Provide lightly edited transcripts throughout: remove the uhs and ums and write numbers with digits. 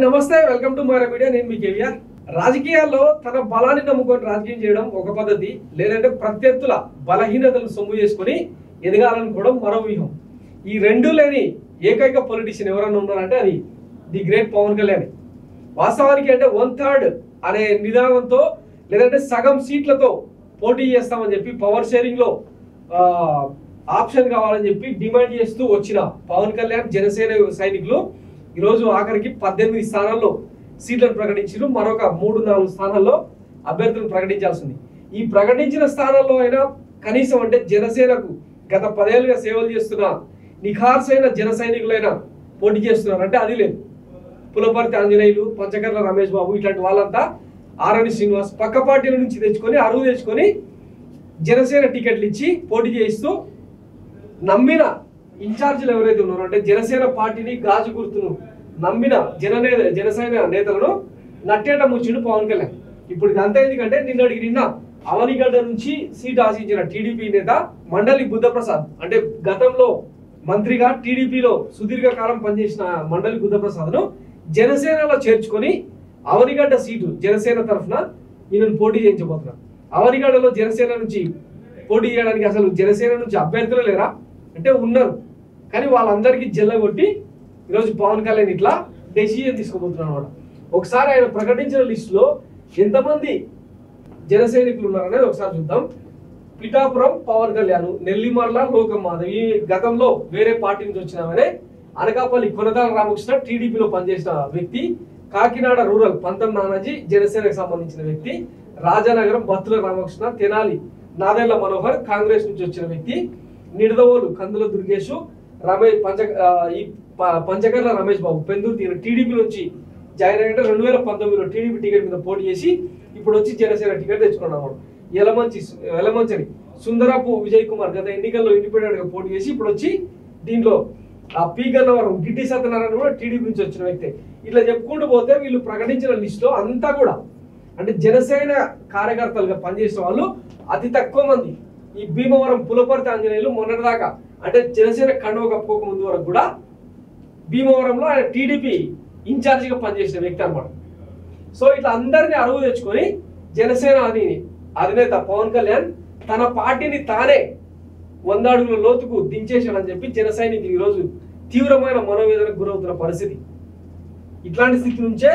నమస్తే, welcome to my media. నేను మీ కేవీఆర్. రాజకీయాల్లో తన బలాన్ని నమ్ముకొని రాజకీయం చేయడం ఒక పద్ధతి, లేదంటే ప్రత్యర్థుల బలహీనతలను సొమ్ము చేసుకుని ఎదగాలనుకోవడం మరో వ్యూహం. ఈ రెండు లేని ఏకైక పొలిటీషియన్ ఎవరన్నా ఉన్నారంటే అది ది గ్రేట్ పవన్ కళ్యాణ్. వాస్తవానికి అంటే 1/3 అనే నిదానంతో లేదంటే సగం సీట్లతో పోటీ చేస్తామని చెప్పి పవర్ షేరింగ్ లో ఆప్షన్ కావాలని చెప్పి డిమాండ్ చేస్తూ వచ్చిన పవన్ కళ్యాణ్ జనసేన సైనికులు ఈరోజు ఆఖరికి 18 స్థానాల్లో సీట్లను ప్రకటించారు. మరొక 3-4 స్థానాల్లో అభ్యర్థులను ప్రకటించాల్సింది. ఈ ప్రకటించిన స్థానాల్లో అయినా కనీసం అంటే జనసేనకు గత 10 ఏళ్ళుగా సేవలు చేస్తున్న నిఖార్సైన జన సైనికులైనా పోటీ చేస్తున్నారు అంటే అది లేదు. పులపర్తి ఆంజనేయులు, పంచకర్ల రమేష్ బాబు ఇట్లాంటి వాళ్ళంతా ఆరణి శ్రీనివాస్ పక్క పార్టీల నుంచి తెచ్చుకొని అరువు తెచ్చుకొని జనసేన టికెట్లు ఇచ్చి పోటీ చేయిస్తూ నమ్మిన ఇన్ఛార్జీలు ఎవరైతే ఉన్నారో అంటే జనసేన పార్టీని గాజు గుర్తును నమ్మిన జనసేన నేతలను నట్టేట ముచ్చిండు పవన్ కళ్యాణ్. ఇప్పుడు ఇదంతా ఎందుకంటే నిన్న అవనిగడ్డ నుంచి సీట్ ఆశించిన టీడీపీ నేత మండలి బుద్ధప్రసాద్ అంటే గతంలో మంత్రిగా టీడీపీలో సుదీర్ఘకాలం పనిచేసిన మండలి బుద్ధప్రసాద్ను జనసేనలో చేర్చుకొని అవనిగడ్డ సీటు జనసేన తరఫున ఈయనను పోటీ చేయించబోతున్నారు. అవనిగడ్డలో జనసేన నుంచి పోటీ చేయడానికి అసలు జనసేన నుంచి అభ్యర్థులు లేరా అంటే ఉన్నారు, కానీ వాళ్ళందరికీ జల్లగొట్టి ఈరోజు పవన్ కళ్యాణ్ ఇట్లా డెసిజన్ తీసుకోబోతున్నారు అన్నమాట. ఒకసారి ఆయన ప్రకటించిన లిస్టులో ఎంతమంది జన సైనికులు ఉన్నారనేది ఒకసారి చూద్దాం. పిఠాపురం పవన్ కళ్యాణ్, నెల్లిమర్ల లోకమాధవ్ ఈ గతంలో వేరే పార్టీ నుంచి వచ్చినామనే, అనకాపల్లి కొనతాల రామకృష్ణ టీడీపీలో పనిచేసిన వ్యక్తి, కాకినాడ రూరల్ పంతం నానాజీ జనసేనకు సంబంధించిన వ్యక్తి, రాజానగరం బత్తుల రామకృష్ణ, తెనాలి నాదెళ్ల మనోహర్ కాంగ్రెస్ నుంచి వచ్చిన వ్యక్తి, నిడదవోలు కందుల దుర్గేష్, పంచకర్ల రమేష్ బాబు పెందుర్తి టీడీపీ నుంచి జాయిన్ అయ్యారంటే 2019లో టీడీపీ టికెట్ మీద పోటీ చేసి ఇప్పుడు వచ్చి జనసేన టికెట్ తెచ్చుకున్నాడు. ఎలమంచని సుందరపు విజయ్ కుమార్ గత ఎన్నికల్లో ఇండిపెండెంట్ గా పోటీ చేసి ఇప్పుడు వచ్చి దీంట్లో పి గన్నవరం గిడ్డి సత్యనారాయణ కూడా టీడీపీ నుంచి వచ్చిన వ్యక్తి. ఇట్లా చెప్పుకుంటూ పోతే వీళ్ళు ప్రకటించిన లిస్ట్ లో అంతా కూడా అంటే జనసేన కార్యకర్తలుగా పనిచేసిన వాళ్ళు అతి తక్కువ మంది. ఈ భీమవరం పులపర్తి ఆంజనేయులు మొన్నటిదాకా అంటే జనసేన కండువ కప్పుకోక ముందు వరకు కూడా భీమవరంలో ఆయన టీడీపీ ఇన్ఛార్జిగా పనిచేసిన వ్యక్తి అన్నమాట. సో ఇట్లా అందరినీ అరువు తెచ్చుకొని జనసేన అధినేత పవన్ కళ్యాణ్ తన పార్టీని తానే 100 అడుగుల లోతుకు దించేశాడని చెప్పి జన సైనికులు ఈరోజు తీవ్రమైన మనోవేదనకు గురవుతున్న పరిస్థితి. ఇట్లాంటి స్థితి నుంచే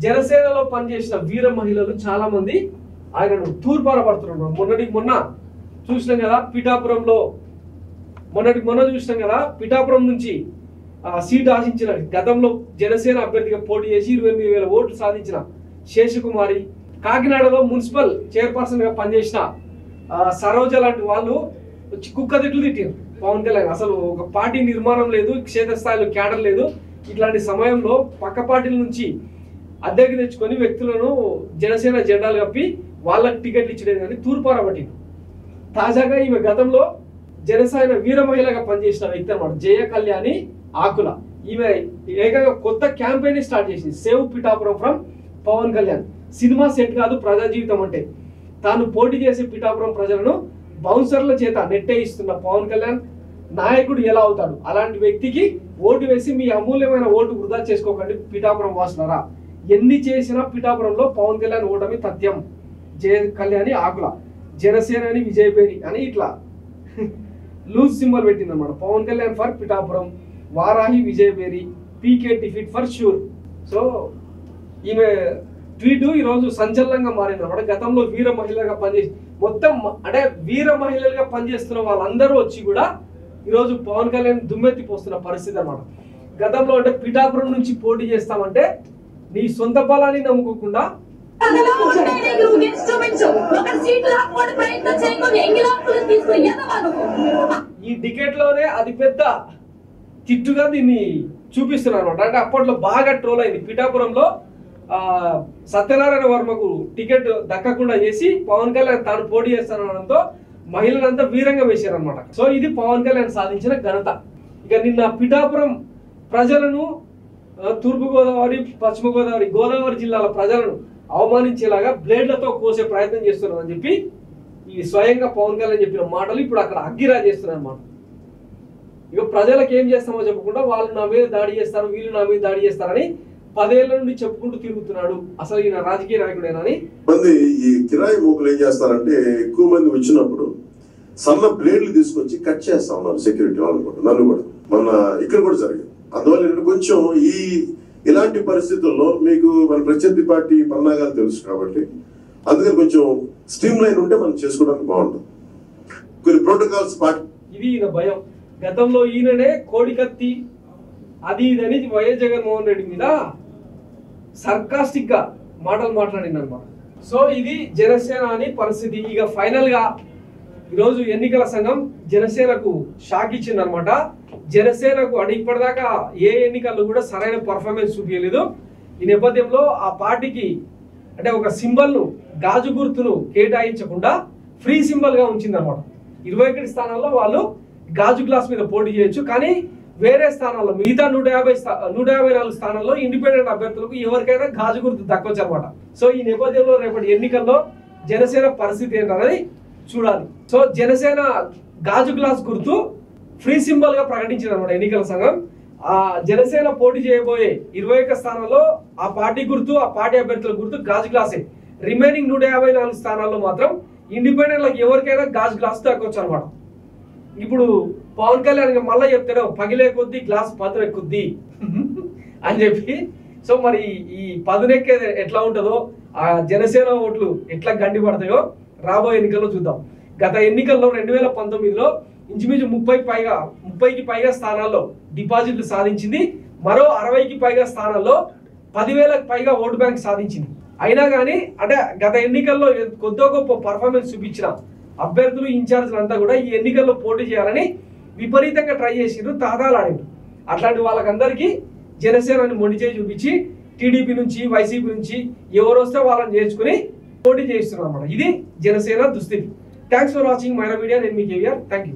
జనసేనలో పనిచేసిన వీర మహిళలు చాలా మంది ఆయనను తూర్పారపడుతున్నారు. మొన్న చూసినాం కదా పిఠాపురంలో, చూసినాం కదా పిఠాపురం నుంచి సీటు ఆశించిన గతంలో జనసేన అభ్యర్థిగా పోటీ చేసి 28,000 ఓట్లు సాధించిన శేషకుమారి, కాకినాడలో మున్సిపల్ చైర్పర్సన్ గా పనిచేసిన సరోజ లాంటి వాళ్ళు వచ్చి కుక్క తిట్లు తిట్టారు పవన్ కళ్యాణ్. అసలు ఒక పార్టీ నిర్మాణం లేదు, క్షేత్రస్థాయిలో క్యాడర్ లేదు. ఇట్లాంటి సమయంలో పక్క పార్టీల నుంచి అద్దెకి తెచ్చుకొని వ్యక్తులను జనసేన జెండాలు కప్పి వాళ్ళకి టికెట్లు ఇచ్చలేదు కానీ తూర్పారబట్టింది. తాజాగా ఈమె గతంలో జనసేన వీర మహిళగా పనిచేసిన వ్యక్తి అన్నమాట, జయ కళ్యాణి ఆకుల. ఈమె ఏకంగా కొత్త క్యాంపెయిన్ స్టార్ట్ చేసింది, save Pithapuram from Pawan Kalyan. Cinema set కాదు ప్రజా జీవితం అంటే. తాను పోటీ చేసే పిఠాపురం ప్రజలను బౌన్సర్ల చేత నెట్టేయిస్తున్న పవన్ కళ్యాణ్ నాయకుడు ఎలా అవుతాడు? అలాంటి వ్యక్తికి ఓటు వేసి మీ అమూల్యమైన ఓటు వృధా చేసుకోకండి పిఠాపురం వాసులారా. ఎన్ని చేసినా పిఠాపురంలో పవన్ కళ్యాణ్ ఓటమి తథ్యం. జయ కళ్యాణి ఆకుల, జనసేనని విజయపేరి అని ఇట్లా లూజ్ సింబల్ పెట్టింది అనమాట. పవన్ కళ్యాణ్ ఫర్ పిఠాపురం, వారాహి విజయపేరి, పీకే టిఫిట్ ఫర్ షూర్. సో ఈమె ట్వీట్ ఈరోజు సంచలనంగా మారింది అనమాట. గతంలో వీర మహిళగా పనిచేసి మొత్తం అంటే వీర మహిళలుగా పనిచేస్తున్న వాళ్ళందరూ వచ్చి కూడా ఈరోజు పవన్ కళ్యాణ్ దుమ్మెత్తి పోస్తున్న పరిస్థితి అనమాట. గతంలో అంటే పిఠాపురం నుంచి పోటీ చేస్తామంటే నీ సొంత బలాన్ని నమ్ముకోకుండా ఈ టికెట్ లోనే అది పెద్ద తిట్టుగా దీన్ని చూపిస్తున్నారు అనమాట. అంటే అప్పట్లో బాగా ట్రోల్ అయింది. పిఠాపురంలో సత్యనారాయణ వర్మకు టికెట్ దక్కకుండా చేసి పవన్ కళ్యాణ్ తాను పోటీ చేస్తానడంతో మహిళలంతా వీరంగా వేశారనమాట. సో ఇది పవన్ కళ్యాణ్ సాధించిన ఘనత. ఇక నిన్న పిఠాపురం ప్రజలను, తూర్పు గోదావరి, పశ్చిమ గోదావరి, గోదావరి జిల్లాల ప్రజలను అవమానించేలాగా బ్లేడ్లతో కోసే ప్రయత్నం చేస్తున్నారని చెప్పి ఈ స్వయంగా పవన్ కళ్యాణ్ చెప్పిన మాటలు ఇప్పుడు అక్కడ అగ్గిరా చేస్తున్నారు అన్నమాట. ఇక ప్రజలకు ఏం చేస్తామో చెప్పకుండా వాళ్ళు నా మీద దాడి చేస్తారు, వీళ్ళు నా మీద దాడి చేస్తారని 10 ఏళ్ల నుండి చెప్పుకుంటూ తిరుగుతున్నాడు, అసలు ఈయన రాజకీయ నాయకుడేనా అని. మంది ఈ కిరాయి మూకలు ఏం చేస్తారంటే ఎక్కువ మంది వచ్చినప్పుడు సన్న బ్లేడ్లు తీసుకొచ్చి కట్ చేస్తా ఉన్నారు సెక్యూరిటీ వాళ్ళు కూడా, నన్ను కూడా మన ఇక్కడ కూడా జరిగింది. అందువల్ల నేను కొంచెం ఇలాంటి పరిస్థితుల్లో మీకు మన ప్రత్యర్థి పార్టీ పన్నాగాలు తెలుసు కాబట్టి అందుకని కొంచెం స్ట్రీమ్ లైన్ ఉంటే మనం చేసుకోవడానికి బాగుంటుంది. కొన్ని ప్రోటోకాల్స్ ఇది ఈయన భయం. గతంలో ఈయననే కోడికత్తి అది ఇదని వైఎస్ జగన్మోహన్ రెడ్డి మీద సర్కాస్టిక్ గా మాటలు మాట్లాడింది అనమాట. సో ఇది జనసేన అని పరిస్థితి. ఇక ఫైనల్ గా ఈరోజు ఎన్నికల సంఘం జనసేనకు షాక్ ఇచ్చింది అనమాట. జనసేనకు అంటే ఇప్పటిదాకా ఏ ఎన్నికల్లో కూడా సరైన పర్ఫార్మెన్స్ చూపించలేదు. ఈ నేపథ్యంలో ఆ పార్టీకి అంటే ఒక సింబల్ ను గాజు గుర్తును కేటాయించకుండా ఫ్రీ సింబల్ గా ఉంచింది అనమాట. 21 స్థానాల్లో వాళ్ళు గాజు గ్లాస్ మీద పోటీ చేయొచ్చు, కానీ వేరే స్థానాల్లో మిగతా 154 స్థానాల్లో ఇండిపెండెంట్ అభ్యర్థులకు ఎవరికైనా గాజు గుర్తు దక్కొచ్చు అనమాట. సో ఈ నేపథ్యంలో రేపటి ఎన్నికల్లో జనసేన పరిస్థితి ఏంటనేది చూడాలి. సో జనసేన గాజు గ్లాస్ గుర్తు ఫ్రీ సింబల్ గా ప్రకటించింది అనమాట ఎన్నికల సంఘం. ఆ జనసేన పోటీ చేయబోయే 21 స్థానాల్లో ఆ పార్టీ గుర్తు, ఆ పార్టీ అభ్యర్థుల గుర్తు గాజు గ్లాసే. రిమైనింగ్ 154 స్థానాల్లో మాత్రం ఇండిపెండెంట్లకు ఎవరికైనా గాజు గ్లాస్ దక్కొచ్చు అనమాట. ఇప్పుడు పవన్ కళ్యాణ్ మళ్ళీ చెప్తాడు పగిలే కొద్దీ గ్లాస్ పదునెక్కుద్ది అని చెప్పి. సో మరి ఈ పదునెక్కేది ఎట్లా ఉంటుందో, ఆ జనసేన ఓట్లు ఎట్లా గండి పడతాయో రాబోయే ఎన్నికల్లో చూద్దాం. గత ఎన్నికల్లో 2019లో ఇంచుమించు 30కి పైగా స్థానాల్లో డిపాజిట్లు సాధించింది. మరో 60కి పైగా స్థానాల్లో 10,000కి పైగా ఓటు బ్యాంక్ సాధించింది. అయినా కానీ అంటే గత ఎన్నికల్లో కొద్దో గొప్ప పర్ఫార్మెన్స్ చూపించిన అభ్యర్థులు, ఇన్ఛార్జీలు అంతా కూడా ఈ ఎన్నికల్లో పోటీ చేయాలని విపరీతంగా ట్రై చేసిండ్రు, తాదాలాడిండ్రు. అట్లాంటి వాళ్ళకందరికీ జనసేనని మొండి చేయి చూపించి టీడీపీ నుంచి, వైసీపీ నుంచి ఎవరు వస్తే వాళ్ళని నేర్చుకుని పోటీ చేస్తున్నారు అన్నమాట. ఇది జనసేన దుస్థితి. Thanks for watching Myra media. నేను మీ కేవీఆర్. Thank you.